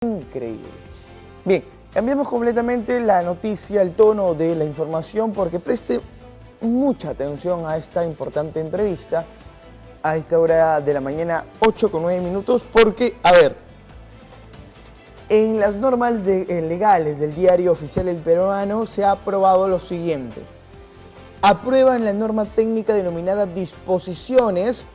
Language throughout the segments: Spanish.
Increíble. Bien, cambiamos completamente la noticia, el tono de la información, porque preste mucha atención a esta importante entrevista a esta hora de la mañana, 8:09, porque, a ver, en las normas legales del Diario Oficial El Peruano se ha aprobado lo siguiente. Aprueban la norma técnica denominada Disposiciones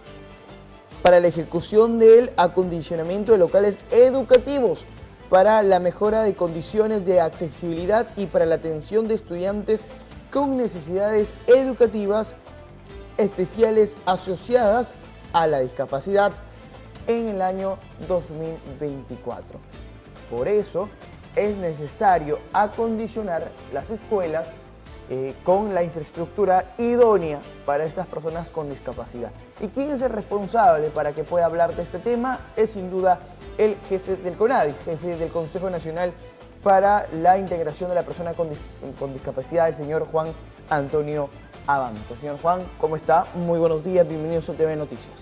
para la ejecución del acondicionamiento de locales educativos para la mejora de condiciones de accesibilidad y para la atención de estudiantes con necesidades educativas especiales asociadas a la discapacidad en el año 2024. Por eso es necesario acondicionar las escuelas con la infraestructura idónea para estas personas con discapacidad. ¿Y quién es el responsable para que pueda hablar de este tema? Es sin duda el jefe del CONADIS, jefe del Consejo Nacional para la Integración de la Persona con Discapacidad, el señor Juan Antonio Abanto. Señor Juan, ¿cómo está? Muy buenos días, bienvenidos a TV Noticias.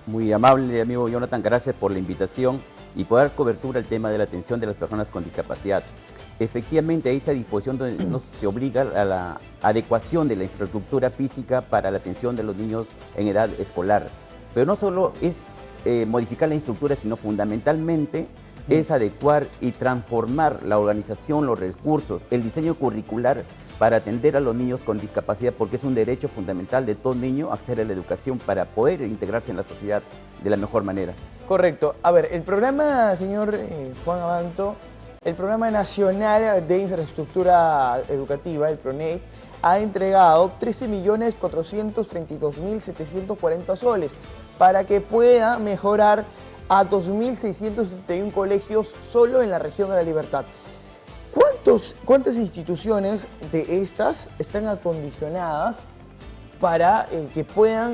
Muy amable, amigo Jonathan, gracias por la invitación y por dar cobertura al tema de la atención de las personas con discapacidad. Efectivamente, hay esta disposición donde nos se obliga a la adecuación de la infraestructura física para la atención de los niños en edad escolar. Pero no solo es modificar la estructura, sino fundamentalmente es adecuar y transformar la organización, los recursos, el diseño curricular para atender a los niños con discapacidad, porque es un derecho fundamental de todo niño acceder a la educación para poder integrarse en la sociedad de la mejor manera. Correcto. A ver, el programa, señor Juan Abanto, el Programa Nacional de Infraestructura Educativa, el PRONEI, ha entregado 13.432.740 soles para que pueda mejorar a 2.671 colegios solo en la región de La Libertad. ¿Cuántas instituciones de estas están acondicionadas para que puedan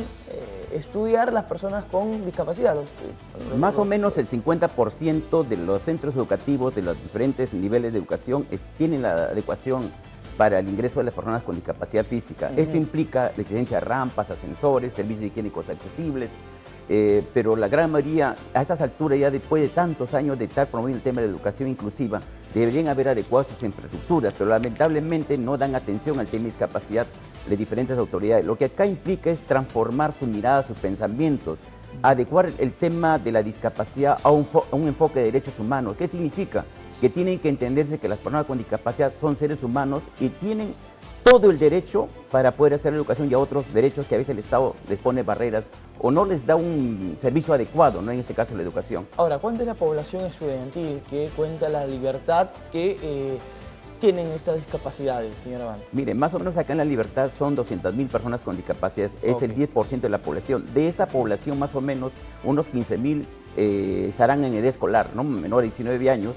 estudiar las personas con discapacidad? Más o menos el 50% de los centros educativos de los diferentes niveles de educación tienen la adecuación para el ingreso de las personas con discapacidad física. Esto implica la existencia de rampas, ascensores, servicios higiénicos accesibles, pero la gran mayoría, a estas alturas, ya después de tantos años de estar promoviendo el tema de la educación inclusiva, deberían haber adecuado sus infraestructuras, pero lamentablemente no dan atención al tema de discapacidad de diferentes autoridades. Lo que acá implica es transformar su mirada, sus pensamientos, adecuar el tema de la discapacidad a un enfoque de derechos humanos. ¿Qué significa? Que tienen que entenderse que las personas con discapacidad son seres humanos y tienen todo el derecho para poder hacer la educación y a otros derechos que a veces el Estado les pone barreras o no les da un servicio adecuado, ¿no? En este caso la educación. Ahora, ¿cuánta es la población estudiantil que cuenta La Libertad que tienen estas discapacidades, señora Abanto? Mire, más o menos acá en La Libertad son 200.000 personas con discapacidad, es el 10% de la población. De esa población, más o menos, unos 15.000 estarán en edad escolar, ¿no? Menor de 19 años,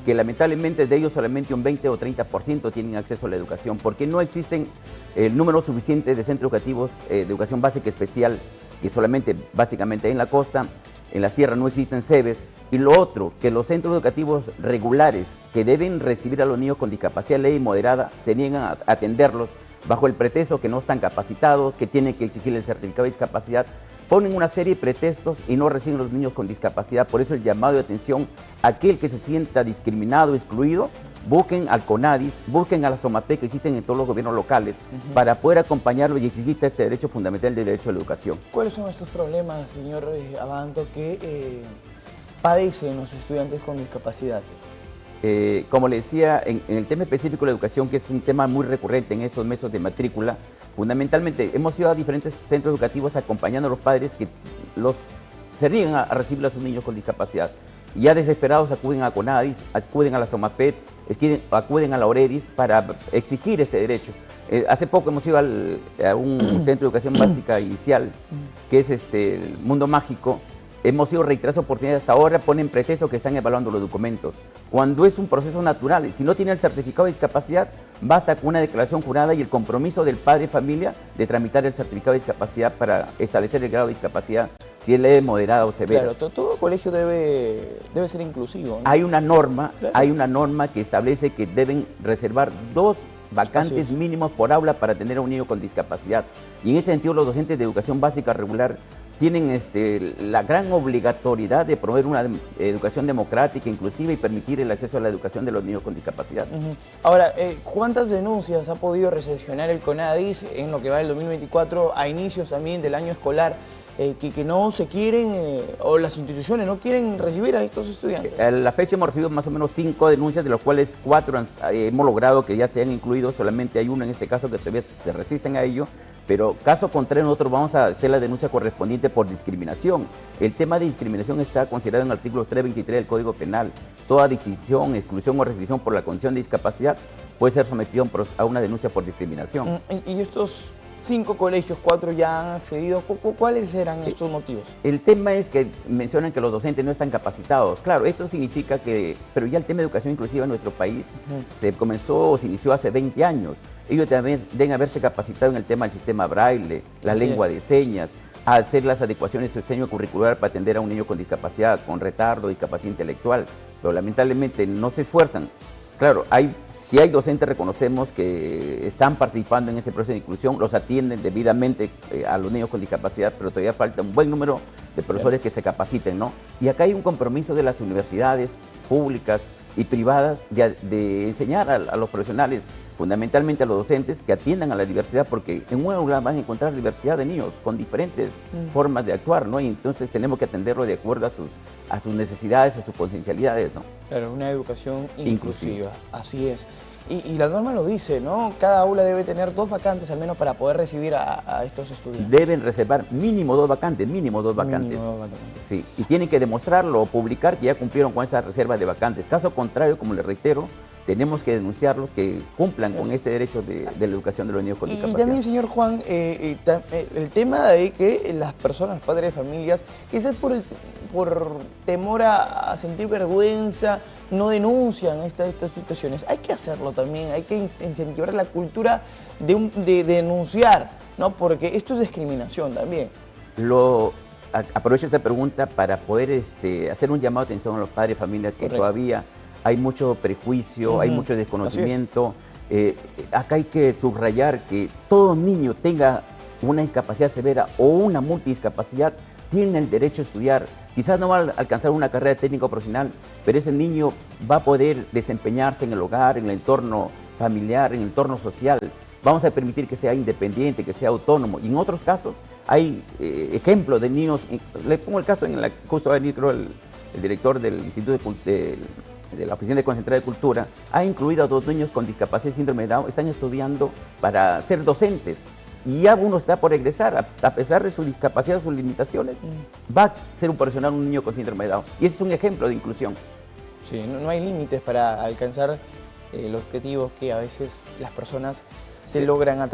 que lamentablemente de ellos solamente un 20 o 30% tienen acceso a la educación, porque no existen el número suficiente de centros educativos de educación básica especial, que solamente básicamente en la costa, en la sierra no existen CEBES, y lo otro, que los centros educativos regulares que deben recibir a los niños con discapacidad leve y moderada se niegan a atenderlos bajo el pretexto que no están capacitados, que tienen que exigir el certificado de discapacidad. Ponen una serie de pretextos y no reciben los niños con discapacidad. Por eso el llamado de atención, aquel que se sienta discriminado, excluido, busquen al CONADIS, busquen a la SOMAPE que existen en todos los gobiernos locales para poder acompañarlo y exigir este derecho fundamental del derecho a la educación. ¿Cuáles son estos problemas, señor Abanto, que padecen los estudiantes con discapacidad? Como le decía, en el tema específico de la educación, que es un tema muy recurrente en estos meses de matrícula, fundamentalmente hemos ido a diferentes centros educativos acompañando a los padres que se niegan a recibir a sus niños con discapacidad. Y ya desesperados acuden a CONADIS, acuden a la SOMAPET, acuden a la OREDIS para exigir este derecho. Hace poco hemos ido a un centro de educación básica inicial, que es el Mundo Mágico. Hemos sido reiteradas oportunidades, hasta ahora ponen pretexto que están evaluando los documentos, cuando es un proceso natural. Si no tiene el certificado de discapacidad, basta con una declaración jurada y el compromiso del padre de familia de tramitar el certificado de discapacidad para establecer el grado de discapacidad, si es leve, moderada o severa. Claro, todo colegio debe ser inclusivo, ¿no? Hay una norma que establece que deben reservar 2 vacantes mínimos por aula para tener a un niño con discapacidad. Y en ese sentido los docentes de educación básica regular tienen la gran obligatoriedad de promover una educación democrática, inclusiva y permitir el acceso a la educación de los niños con discapacidad. Ahora, ¿cuántas denuncias ha podido recepcionar el CONADIS en lo que va del 2024 a inicios también del año escolar que no se quieren o las instituciones no quieren recibir a estos estudiantes? A la fecha hemos recibido más o menos 5 denuncias, de los cuales 4 hemos logrado que ya se han incluido. Solamente hay uno en este caso que todavía se resisten a ello. Pero caso contrario, nosotros vamos a hacer la denuncia correspondiente por discriminación. El tema de discriminación está considerado en el artículo 323 del Código Penal. Toda distinción, exclusión o restricción por la condición de discapacidad puede ser sometido a una denuncia por discriminación. ¿Y estos 5 colegios, 4 ya han accedido? ¿Cuáles eran estos motivos? El tema es que mencionan que los docentes no están capacitados. Claro, esto significa que, pero ya el tema de educación inclusiva en nuestro país se inició hace 20 años. Ellos también deben haberse capacitado en el tema del sistema braille, la lengua de señas, a hacer las adecuaciones de su diseño curricular para atender a un niño con discapacidad, con retardo, discapacidad intelectual, pero lamentablemente no se esfuerzan. Claro, si hay docentes, reconocemos que están participando en este proceso de inclusión, los atienden debidamente a los niños con discapacidad, pero todavía falta un buen número de profesores que se capaciten, ¿no? Y acá hay un compromiso de las universidades públicas y privadas de enseñar a los profesionales, fundamentalmente a los docentes, que atiendan a la diversidad, porque en un aula van a encontrar diversidad de niños con diferentes formas de actuar, ¿no? Y entonces tenemos que atenderlo de acuerdo a sus necesidades, a sus potencialidades, ¿no? Claro, una educación inclusiva, así es. Y la norma lo dice, ¿no? Cada aula debe tener 2 vacantes al menos para poder recibir a estos estudiantes. Deben reservar mínimo 2 vacantes, mínimo 2 vacantes. Mínimo 2 vacantes. Sí, y tienen que demostrarlo o publicar que ya cumplieron con esa reserva de vacantes. Caso contrario, como les reitero, tenemos que denunciarlos que cumplan con este derecho de la educación de los niños con discapacidad. Y también, señor Juan, el tema de que las personas, padres de familias, quizás por temor a sentir vergüenza, no denuncian estas situaciones. Hay que hacerlo también, hay que incentivar la cultura de denunciar, ¿no? Porque esto es discriminación también. Aprovecho esta pregunta para poder hacer un llamado de atención a los padres de familia que todavía hay mucho prejuicio, hay mucho desconocimiento. Acá hay que subrayar que todo niño tenga una discapacidad severa o una multidiscapacidad, tiene el derecho a estudiar. Quizás no va a alcanzar una carrera técnica o profesional, pero ese niño va a poder desempeñarse en el hogar, en el entorno familiar, en el entorno social. Vamos a permitir que sea independiente, que sea autónomo. Y en otros casos hay ejemplos de niños. Le pongo el caso, justo va a venir, creo, el director del Instituto de la Oficina de Concentrada de Cultura, ha incluido a 2 niños con discapacidad y síndrome de Down. Están estudiando para ser docentes. Y ya uno está por egresar, a pesar de su discapacidad, sus limitaciones, va a ser un profesional, un niño con síndrome de Down. Y ese es un ejemplo de inclusión. Sí, no hay límites para alcanzar los objetivos que a veces las personas se logran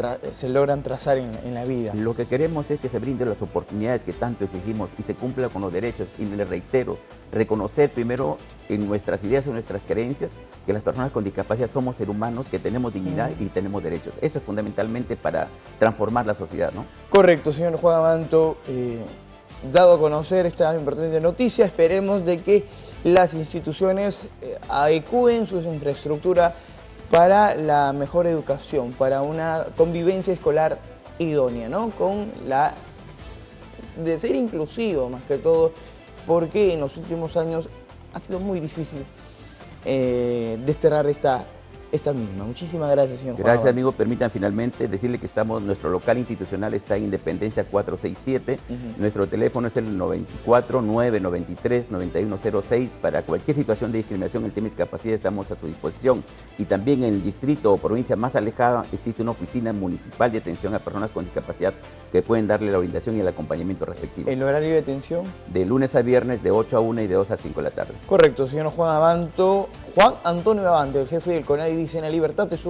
trazar en la vida. Lo que queremos es que se brinden las oportunidades que tanto exigimos y se cumpla con los derechos. Y les reitero, reconocer primero en nuestras ideas y nuestras creencias que las personas con discapacidad somos seres humanos, que tenemos dignidad y tenemos derechos. Eso es fundamentalmente para transformar la sociedad, ¿no? Correcto, señor Juan Abanto. Dado a conocer esta importante noticia, esperemos de que las instituciones adecúen su infraestructura para la mejor educación, para una convivencia escolar idónea, ¿no? De ser inclusivo más que todo, porque en los últimos años ha sido muy difícil desterrar esta misma. Muchísimas gracias, señor Juan. Gracias, amigo. Permitan finalmente decirle que nuestro local institucional está en Independencia 467. Nuestro teléfono es el 94-993-9106. Para cualquier situación de discriminación en el tema de discapacidad estamos a su disposición. Y también en el distrito o provincia más alejada existe una oficina municipal de atención a personas con discapacidad que pueden darle la orientación y el acompañamiento respectivo. ¿El horario de atención? De lunes a viernes de 8 a 1 y de 2 a 5 de la tarde. Correcto, señor Juan Abanto. Juan Antonio Abanto, el jefe del CONADIS, dice: en la libertad te subo